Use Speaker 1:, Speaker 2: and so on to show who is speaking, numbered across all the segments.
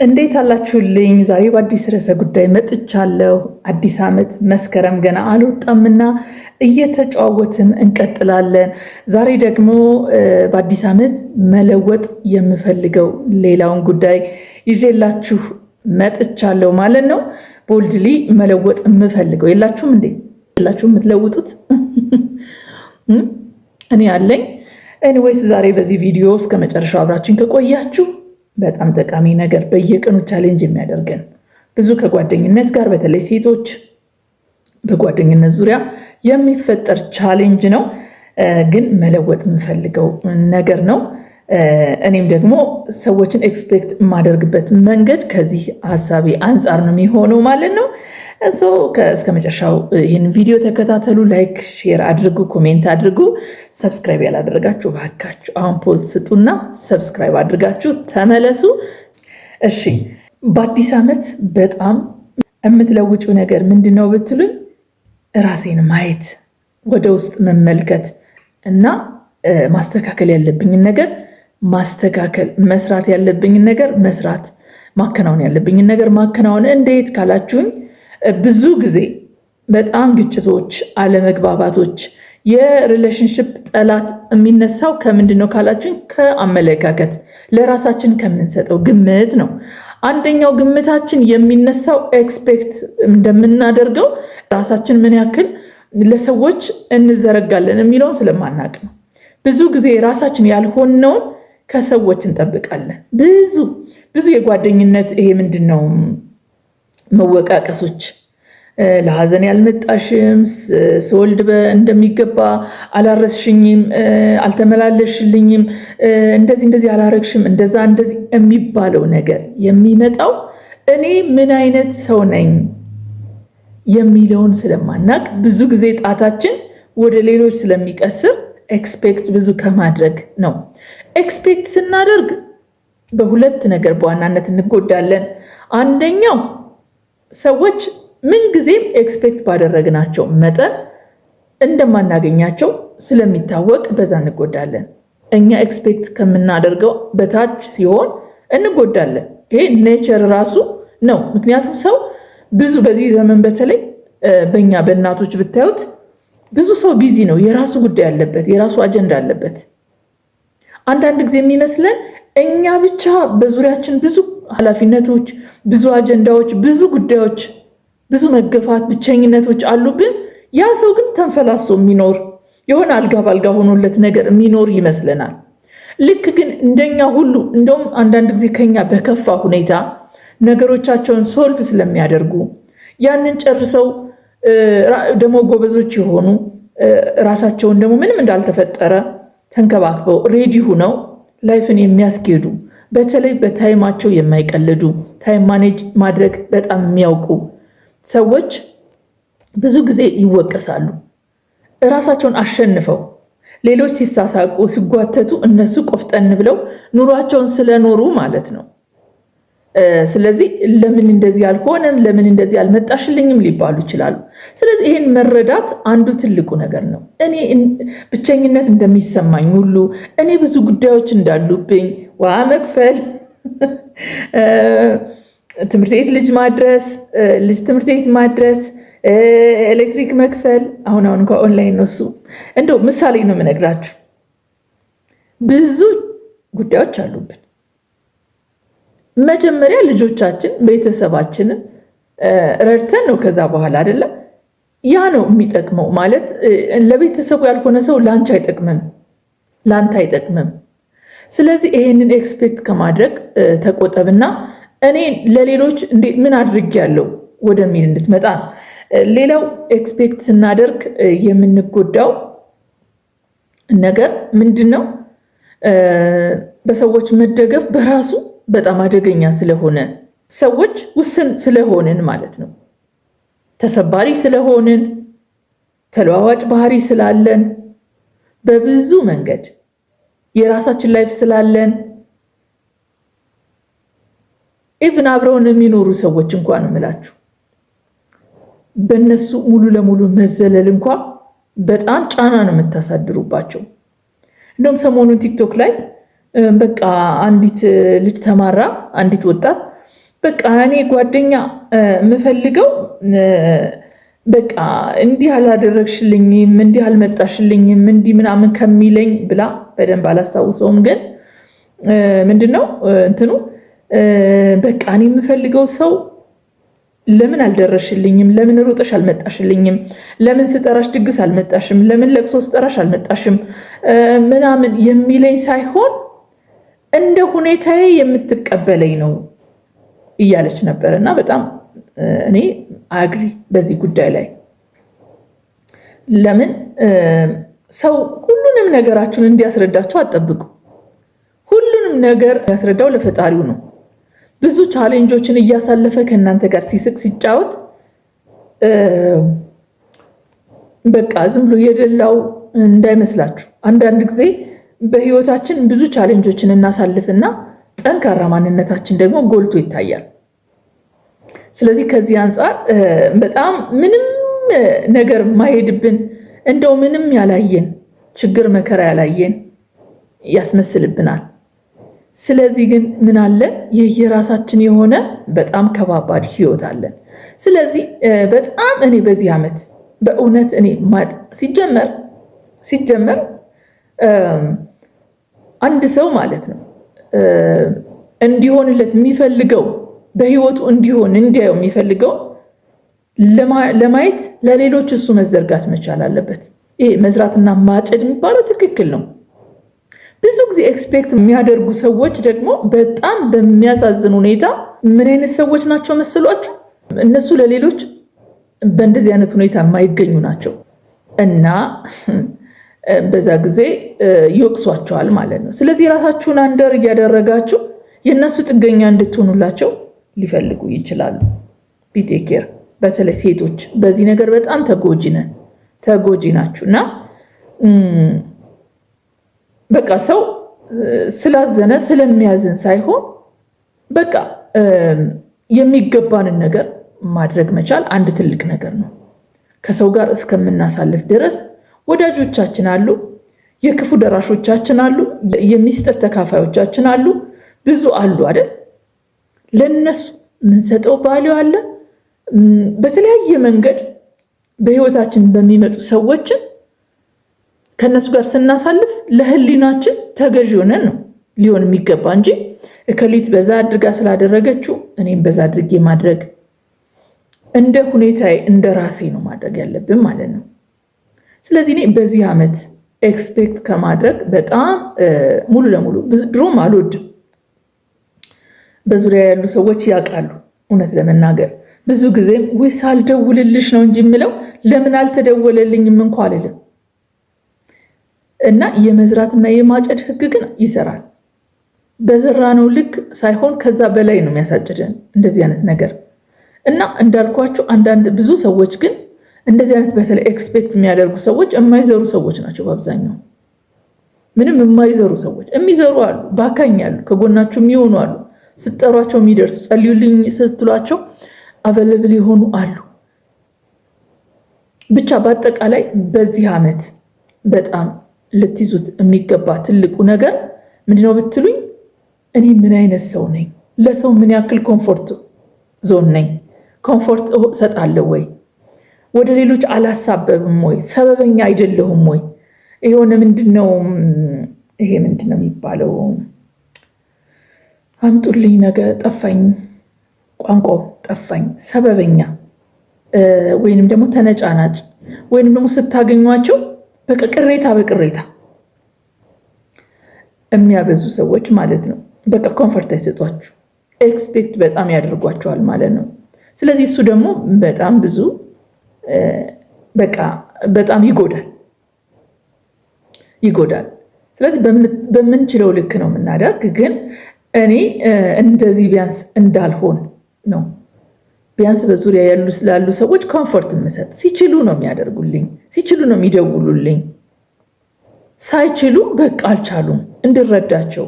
Speaker 1: እንዴት አላችሁልኝ? ዛሬ በአዲስ ርዕሰ ጉዳይ መጥቻለሁ። አዲስ ዓመት መስከረም ገና አልወጣምና እየተጨዋወትን እንቀጥላለን። ዛሬ ደግሞ በአዲስ ዓመት መለወጥ የምፈልገው ሌላውን ጉዳይ ይዤላችሁ መጥቻለሁ ማለት ነው። ቦልድሊ መለወጥ የምፈልገው የላችሁም እንዴ? የላችሁም የምትለውጡት? እኔ አለኝ። ኤኒዌይስ ዛሬ በዚህ ቪዲዮ እስከ መጨረሻው አብራችን ከቆያችሁ በጣም ጠቃሚ ነገር በየቀኑ ቻሌንጅ የሚያደርገን ብዙ ከጓደኝነት ጋር በተለይ ሴቶች በጓደኝነት ዙሪያ የሚፈጠር ቻሌንጅ ነው፣ ግን መለወጥ የምፈልገው ነገር ነው። እኔም ደግሞ ሰዎችን ኤክስፔክት የማደርግበት መንገድ ከዚህ ሀሳቤ አንጻር ነው የሚሆነው ማለት ነው። እስከ መጨረሻው ይህን ቪዲዮ ተከታተሉ። ላይክ፣ ሼር አድርጉ፣ ኮሜንት አድርጉ። ሰብስክራይብ ያላደረጋችሁ ባካችሁ አሁን ፖዝ ስጡና ሰብስክራይብ አድርጋችሁ ተመለሱ። እሺ፣ በአዲስ ዓመት በጣም የምትለውጩ ነገር ምንድን ነው ብትሉኝ፣ ራሴን ማየት፣ ወደ ውስጥ መመልከት እና ማስተካከል ያለብኝን ነገር ማስተካከል፣ መስራት ያለብኝን ነገር መስራት፣ ማከናወን ያለብኝን ነገር ማከናወን። እንዴት ካላችሁኝ ብዙ ጊዜ በጣም ግጭቶች፣ አለመግባባቶች፣ የሪሌሽንሽፕ ጠላት የሚነሳው ከምንድን ነው ካላችሁኝ ከአመለካከት፣ ለራሳችን ከምንሰጠው ግምት ነው። አንደኛው ግምታችን የሚነሳው ኤክስፔክት እንደምናደርገው ራሳችን ምን ያክል ለሰዎች እንዘረጋለን የሚለውን ስለማናቅ ነው። ብዙ ጊዜ ራሳችን ያልሆነውን ከሰዎች እንጠብቃለን። ብዙ የጓደኝነት ይሄ ምንድን ነው መወቃቀሶች፣ ለሐዘን ያልመጣሽም፣ ስወልድ እንደሚገባ አላረስሽኝም፣ አልተመላለሽልኝም፣ እንደዚህ አላረግሽም፣ እንደዚህ የሚባለው ነገር የሚመጣው እኔ ምን አይነት ሰው ነኝ የሚለውን ስለማናቅ ብዙ ጊዜ ጣታችን ወደ ሌሎች ስለሚቀስር ኤክስፔክት ብዙ ከማድረግ ነው። ኤክስፔክት ስናደርግ በሁለት ነገር በዋናነት እንጎዳለን። አንደኛው ሰዎች ምንጊዜም ኤክስፔክት ባደረግናቸው መጠን እንደማናገኛቸው ስለሚታወቅ በዛ እንጎዳለን። እኛ ኤክስፔክት ከምናደርገው በታች ሲሆን እንጎዳለን። ይሄ ኔቸር ራሱ ነው። ምክንያቱም ሰው ብዙ በዚህ ዘመን በተለይ በእኛ በእናቶች ብታዩት ብዙ ሰው ቢዚ ነው። የራሱ ጉዳይ አለበት፣ የራሱ አጀንዳ አለበት። አንዳንድ ጊዜ የሚመስለን እኛ ብቻ በዙሪያችን ብዙ ኃላፊነቶች፣ ብዙ አጀንዳዎች፣ ብዙ ጉዳዮች፣ ብዙ መገፋት፣ ብቸኝነቶች አሉብን። ያ ሰው ግን ተንፈላሶ የሚኖር የሆነ አልጋ ባልጋ ሆኖለት ነገር የሚኖር ይመስለናል። ልክ ግን እንደኛ ሁሉ እንደውም አንዳንድ ጊዜ ከኛ በከፋ ሁኔታ ነገሮቻቸውን ሶልቭ ስለሚያደርጉ ያንን ጨርሰው ደግሞ ጎበዞች የሆኑ ራሳቸውን ደግሞ ምንም እንዳልተፈጠረ ተንከባክበው ሬዲ ሁነው ላይፍን የሚያስኬዱ በተለይ በታይማቸው የማይቀልዱ ታይም ማኔጅ ማድረግ በጣም የሚያውቁ ሰዎች ብዙ ጊዜ ይወቀሳሉ። ራሳቸውን አሸንፈው ሌሎች ሲሳሳቁ ሲጓተቱ እነሱ ቆፍጠን ብለው ኑሯቸውን ስለኖሩ ማለት ነው። ስለዚህ ለምን እንደዚህ አልሆነም፣ ለምን እንደዚህ አልመጣሽልኝም ሊባሉ ይችላሉ። ስለዚህ ይህን መረዳት አንዱ ትልቁ ነገር ነው። እኔ ብቸኝነት እንደሚሰማኝ ሁሉ እኔ ብዙ ጉዳዮች እንዳሉብኝ፣ ውሃ መክፈል፣ ትምህርት ቤት ልጅ ማድረስ፣ ልጅ ትምህርት ቤት ማድረስ፣ ኤሌክትሪክ መክፈል፣ አሁን ከኦንላይን ነው እሱ። እንደው ምሳሌ ነው የምነግራችሁ። ብዙ ጉዳዮች አሉብን። መጀመሪያ ልጆቻችን ቤተሰባችንን ረድተን ነው ከዛ በኋላ አይደለም ያ ነው የሚጠቅመው። ማለት ለቤተሰቡ ያልሆነ ሰው ለአንቺ አይጠቅምም፣ ለአንተ አይጠቅምም። ስለዚህ ይሄንን ኤክስፔክት ከማድረግ ተቆጠብና እኔ ለሌሎች ምን አድርጌያለሁ ወደሚል እንድትመጣ ነው። ሌላው ኤክስፔክት ስናደርግ የምንጎዳው ነገር ምንድን ነው? በሰዎች መደገፍ በራሱ በጣም አደገኛ ስለሆነ ሰዎች ውስን ስለሆንን ማለት ነው። ተሰባሪ ስለሆንን፣ ተለዋዋጭ ባህሪ ስላለን፣ በብዙ መንገድ የራሳችን ላይፍ ስላለን፣ ኢቭን አብረውን የሚኖሩ ሰዎች እንኳን እምላችሁ በእነሱ ሙሉ ለሙሉ መዘለል እንኳን በጣም ጫና ነው የምታሳድሩባቸው። እንደውም ሰሞኑን ቲክቶክ ላይ በቃ አንዲት ልጅ ተማራ፣ አንዲት ወጣት በቃ እኔ ጓደኛ የምፈልገው በቃ እንዲህ አላደረግሽልኝም፣ እንዲህ አልመጣሽልኝም፣ እንዲህ ምናምን ከሚለኝ ብላ በደንብ አላስታውሰውም። ግን ምንድነው እንትኑ በቃ እኔ የምፈልገው ሰው ለምን አልደረሽልኝም፣ ለምን ሮጠሽ አልመጣሽልኝም፣ ለምን ስጠራሽ ድግስ አልመጣሽም፣ ለምን ለቅሶ ስጠራሽ አልመጣሽም ምናምን የሚለኝ ሳይሆን እንደ ሁኔታዬ የምትቀበለኝ ነው እያለች ነበር። እና በጣም እኔ አግሪ በዚህ ጉዳይ ላይ። ለምን ሰው ሁሉንም ነገራችሁን እንዲያስረዳችሁ አትጠብቁ። ሁሉንም ነገር ያስረዳው ለፈጣሪው ነው። ብዙ ቻሌንጆችን እያሳለፈ ከእናንተ ጋር ሲስቅ ሲጫወት በቃ ዝም ብሎ የደላው እንዳይመስላችሁ። አንዳንድ ጊዜ በህይወታችን ብዙ ቻሌንጆችን እናሳልፍና ጠንካራ ማንነታችን ደግሞ ጎልቶ ይታያል። ስለዚህ ከዚህ አንጻር በጣም ምንም ነገር ማይሄድብን እንደው ምንም ያላየን ችግር መከራ ያላየን ያስመስልብናል። ስለዚህ ግን ምን አለ የየራሳችን የሆነ በጣም ከባባድ ህይወት አለን። ስለዚህ በጣም እኔ በዚህ ዓመት በእውነት እኔ ሲጀመር አንድ ሰው ማለት ነው እንዲሆንለት የሚፈልገው በህይወቱ እንዲያየው የሚፈልገው ለማየት ለሌሎች እሱ መዘርጋት መቻል አለበት። ይሄ መዝራትና ማጨድ የሚባለው ትክክል ነው። ብዙ ጊዜ ኤክስፔክት የሚያደርጉ ሰዎች ደግሞ በጣም በሚያሳዝን ሁኔታ ምን አይነት ሰዎች ናቸው መስሏቸው? እነሱ ለሌሎች በእንደዚህ አይነት ሁኔታ የማይገኙ ናቸው እና በዛ ጊዜ ይወቅሷቸዋል ማለት ነው። ስለዚህ ራሳችሁን አንደር እያደረጋችሁ የእነሱ ጥገኛ እንድትሆኑላቸው ሊፈልጉ ይችላሉ። ቢቴኬር በተለይ ሴቶች በዚህ ነገር በጣም ተጎጂ ናችሁ እና በቃ ሰው ስላዘነ ስለሚያዝን ሳይሆን በቃ የሚገባንን ነገር ማድረግ መቻል አንድ ትልቅ ነገር ነው። ከሰው ጋር እስከምናሳልፍ ድረስ ወዳጆቻችን አሉ፣ የክፉ ደራሾቻችን አሉ፣ የሚስጥር ተካፋዮቻችን አሉ፣ ብዙ አሉ አይደል? ለነሱ ምንሰጠው ቫልዩ አለ። በተለያየ መንገድ በህይወታችን በሚመጡ ሰዎችን ከነሱ ጋር ስናሳልፍ ለህሊናችን ተገዥ ሆነን ነው ሊሆን የሚገባ እንጂ እከሊት በዛ አድርጋ ስላደረገችው እኔም በዛ አድርጌ ማድረግ እንደ ሁኔታዬ እንደ ራሴ ነው ማድረግ ያለብን ማለት ነው። ስለዚህ እኔ በዚህ ዓመት ኤክስፔክት ከማድረግ በጣም ሙሉ ለሙሉ ድሮም አልወድም። በዙሪያ ያሉ ሰዎች ያውቃሉ። እውነት ለመናገር ብዙ ጊዜም ሳልደውልልሽ ነው እንጂ የምለው ለምን አልተደወለልኝም እንኳ አልልም። እና የመዝራትና የማጨድ ህግ ግን ይሰራል። በዘራነው ልክ ሳይሆን ከዛ በላይ ነው የሚያሳጭደን እንደዚህ አይነት ነገር። እና እንዳልኳቸው ብዙ ሰዎች ግን እንደዚህ አይነት በተለይ ኤክስፔክት የሚያደርጉ ሰዎች የማይዘሩ ሰዎች ናቸው። በአብዛኛው ምንም የማይዘሩ ሰዎች የሚዘሩ አሉ፣ ባካኝ አሉ፣ ከጎናቸው የሚሆኑ አሉ፣ ስትጠሯቸው የሚደርሱ ጸልዩልኝ ስትሏቸው አቬለብል የሆኑ አሉ። ብቻ በአጠቃላይ በዚህ ዓመት በጣም ልትይዙት የሚገባ ትልቁ ነገር ምንድነው ብትሉኝ፣ እኔ ምን አይነት ሰው ነኝ? ለሰው ምን ያክል ኮምፎርት ዞን ነኝ? ኮምፎርት ሰጣለሁ ወይ? ወደ ሌሎች አላሳበብም ወይ? ሰበበኛ አይደለሁም ወይ? የሆነ ምንድነው የሚባለው? አምጡልኝ ነገር ጠፋኝ፣ ቋንቋው ጠፋኝ። ሰበበኛ ወይንም ደግሞ ተነጫናጭ ወይንም ደግሞ ስታገኟቸው በቃ ቅሬታ በቅሬታ የሚያበዙ ሰዎች ማለት ነው። በቃ ኮምፎርት አይሰጧችሁ፣ ኤክስፔክት በጣም ያደርጓቸዋል ማለት ነው። ስለዚህ እሱ ደግሞ በጣም ብዙ በቃ በጣም ይጎዳል። ስለዚህ በምንችለው ልክ ነው የምናደርግ። ግን እኔ እንደዚህ ቢያንስ እንዳልሆን ነው ቢያንስ በዙሪያ ስላሉ ሰዎች ኮምፎርት የምሰጥ። ሲችሉ ነው የሚያደርጉልኝ፣ ሲችሉ ነው የሚደውሉልኝ። ሳይችሉ በቃ አልቻሉም እንድረዳቸው፣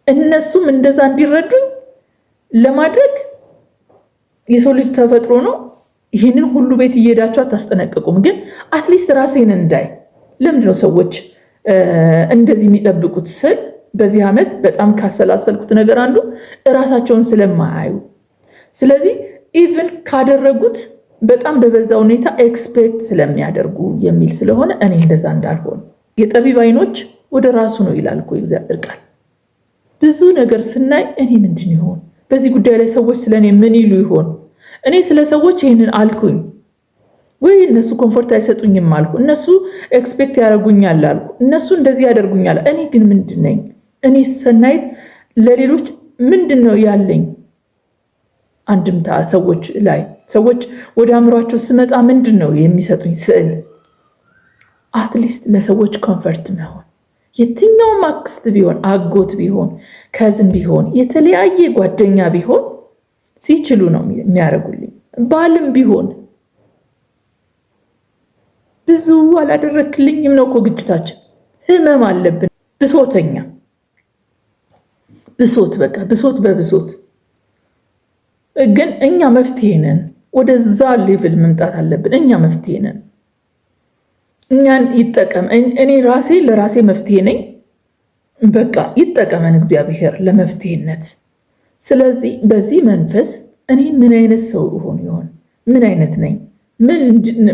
Speaker 1: እነሱም እንደዛ እንዲረዱኝ ለማድረግ የሰው ልጅ ተፈጥሮ ነው። ይህንን ሁሉ ቤት እየሄዳችሁ አታስጠነቅቁም። ግን አትሊስት ራሴን እንዳይ ለምንድነው ሰዎች እንደዚህ የሚጠብቁት ስል በዚህ ዓመት በጣም ካሰላሰልኩት ነገር አንዱ እራሳቸውን ስለማያዩ፣ ስለዚህ ኢቭን ካደረጉት በጣም በበዛ ሁኔታ ኤክስፔክት ስለሚያደርጉ የሚል ስለሆነ እኔ እንደዛ እንዳልሆን የጠቢብ አይኖች ወደ ራሱ ነው ይላል እኮ እግዚአብሔር ቃል። ብዙ ነገር ስናይ እኔ ምንድን ይሆን በዚህ ጉዳይ ላይ ሰዎች ስለኔ ምን ይሉ ይሆን? እኔ ስለ ሰዎች ይሄንን አልኩኝ ወይ እነሱ ኮምፎርት አይሰጡኝም አልኩ፣ እነሱ ኤክስፔክት ያደርጉኛል አልኩ፣ እነሱ እንደዚህ ያደርጉኛል። እኔ ግን ምንድን ነኝ? እኔ ሰናይት ለሌሎች ምንድን ነው ያለኝ አንድምታ? ሰዎች ወደ አእምሯቸው ስመጣ ምንድን ነው የሚሰጡኝ ስዕል? አትሊስት ለሰዎች ኮምፎርት መሆን፣ የትኛውም አክስት ቢሆን አጎት ቢሆን ከዝን ቢሆን የተለያየ ጓደኛ ቢሆን ሲችሉ ነው የሚያደርጉልኝ። ባልም ቢሆን ብዙ አላደረክልኝም ነው እኮ ግጭታችን። ህመም አለብን፣ ብሶተኛ ብሶት፣ በቃ ብሶት በብሶት። ግን እኛ መፍትሄ ነን። ወደዛ ሌቭል መምጣት አለብን። እኛ መፍትሄ ነን። እኛን ይጠቀም። እኔ ራሴ ለራሴ መፍትሄ ነኝ። በቃ ይጠቀመን እግዚአብሔር ለመፍትሄነት። ስለዚህ በዚህ መንፈስ እኔ ምን አይነት ሰው ይሆን? ምን አይነት ነኝ?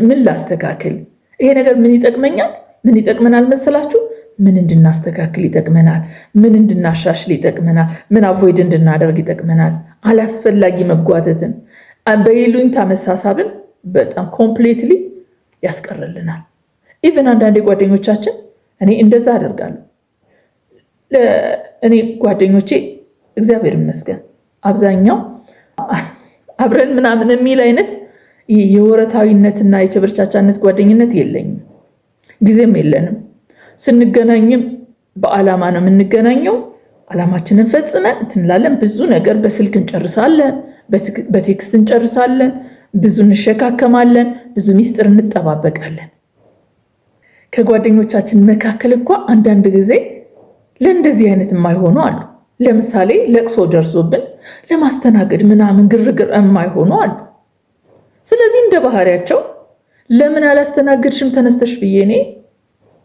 Speaker 1: ምን ላስተካክል? ይሄ ነገር ምን ይጠቅመኛል? ምን ይጠቅመናል መሰላችሁ? ምን እንድናስተካክል ይጠቅመናል? ምን እንድናሻሽል ይጠቅመናል? ምን አቮይድ እንድናደርግ ይጠቅመናል? አላስፈላጊ መጓተትን፣ በይሉኝታ መሳሳብን በጣም ኮምፕሊትሊ ያስቀርልናል። ኢቨን አንዳንዴ ጓደኞቻችን እኔ እንደዛ አደርጋለሁ። እኔ ጓደኞቼ እግዚአብሔር ይመስገን አብዛኛው አብረን ምናምን የሚል አይነት የወረታዊነትና የቸበርቻቻነት ጓደኝነት የለኝም፣ ጊዜም የለንም። ስንገናኝም በዓላማ ነው የምንገናኘው። ዓላማችንን ፈጽመን እንላለን። ብዙ ነገር በስልክ እንጨርሳለን፣ በቴክስት እንጨርሳለን፣ ብዙ እንሸካከማለን፣ ብዙ ሚስጥር እንጠባበቃለን። ከጓደኞቻችን መካከል እንኳ አንዳንድ ጊዜ ለእንደዚህ አይነት የማይሆኑ አሉ። ለምሳሌ ለቅሶ ደርሶብን ለማስተናገድ ምናምን ግርግር የማይሆኑ አሉ። ስለዚህ እንደ ባህሪያቸው ለምን አላስተናገድሽም ተነስተሽ ብዬ እኔ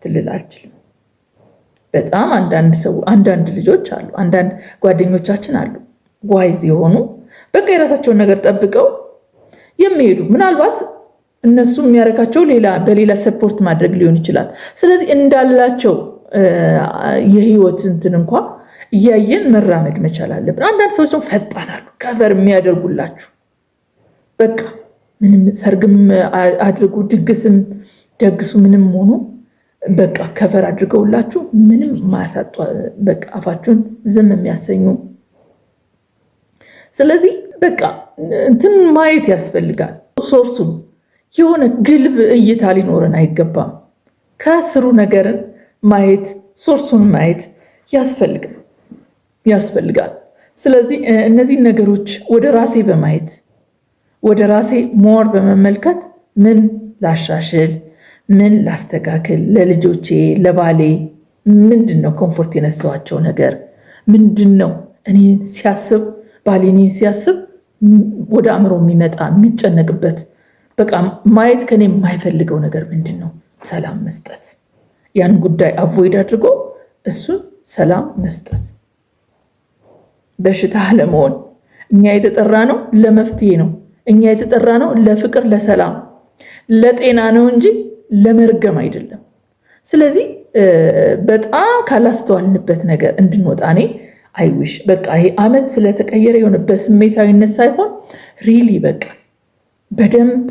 Speaker 1: ትልል አልችልም። በጣም አንዳንድ ልጆች አሉ፣ አንዳንድ ጓደኞቻችን አሉ ዋይዝ የሆኑ በቃ የራሳቸውን ነገር ጠብቀው የሚሄዱ፣ ምናልባት እነሱ የሚያረካቸው በሌላ ሰፖርት ማድረግ ሊሆን ይችላል። ስለዚህ እንዳላቸው የህይወት እንትን እንኳ እያየን መራመድ መቻል አለብን። አንዳንድ ሰዎች ደግሞ ፈጣን አሉ፣ ከቨር የሚያደርጉላችሁ በቃ ምንም ሰርግም አድርጉ ድግስም ደግሱ ምንም ሆኑ በቃ ከቨር አድርገውላችሁ ምንም ማያሳጡ በቃ አፋችሁን ዝም የሚያሰኙ። ስለዚህ በቃ እንትን ማየት ያስፈልጋል። ሶርሱን የሆነ ግልብ እይታ ሊኖረን አይገባም። ከስሩ ነገርን ማየት ሶርሱን ማየት ያስፈልጋል። ስለዚህ እነዚህ ነገሮች ወደ ራሴ በማየት ወደ ራሴ ሞር በመመልከት ምን ላሻሽል፣ ምን ላስተካክል፣ ለልጆቼ ለባሌ ምንድነው ኮምፎርት የነሳዋቸው ነገር ምንድነው? እኔ ሲያስብ ባሌ እኔን ሲያስብ ወደ አእምሮ የሚመጣ የሚጨነቅበት በቃ ማየት ከኔ የማይፈልገው ነገር ምንድነው? ሰላም መስጠት፣ ያን ጉዳይ አቮይድ አድርጎ እሱን ሰላም መስጠት፣ በሽታ ለመሆን። እኛ የተጠራ ነው ለመፍትሄ ነው። እኛ የተጠራ ነው ለፍቅር፣ ለሰላም፣ ለጤና ነው እንጂ ለመርገም አይደለም። ስለዚህ በጣም ካላስተዋልንበት ነገር እንድንወጣ እኔ አይዊሽ በቃ ይሄ ዓመት ስለተቀየረ የሆነ በስሜታዊነት ሳይሆን ሪሊ በቃ በደንብ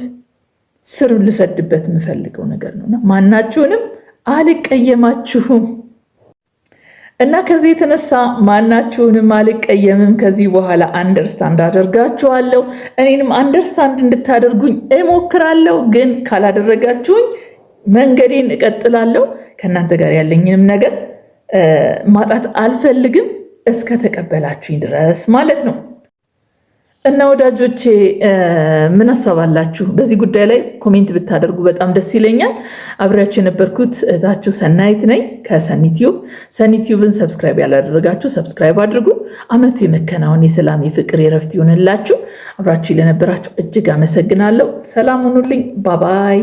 Speaker 1: ስር ልሰድበት የምፈልገው ነገር ነውና ማናችሁንም አልቀየማችሁም እና ከዚህ የተነሳ ማናችሁንም አልቀየምም። ከዚህ በኋላ አንደርስታንድ አደርጋችኋለሁ፣ እኔንም አንደርስታንድ እንድታደርጉኝ እሞክራለሁ። ግን ካላደረጋችሁኝ መንገዴን እቀጥላለሁ። ከእናንተ ጋር ያለኝንም ነገር ማጣት አልፈልግም እስከ ተቀበላችሁኝ ድረስ ማለት ነው። እና ወዳጆቼ ምን አሳባላችሁ? በዚህ ጉዳይ ላይ ኮሜንት ብታደርጉ በጣም ደስ ይለኛል። አብሬያችሁ የነበርኩት እህታችሁ ሰናይት ነኝ ከሰኒቲዩብ። ሰኒቲዩብን ሰብስክራይብ ያላደረጋችሁ ሰብስክራይብ አድርጉ። ዓመቱ የመከናወን የሰላም የፍቅር የረፍት ይሆንላችሁ። አብራችሁ ለነበራችሁ እጅግ አመሰግናለሁ። ሰላም ሁኑልኝ። ባባይ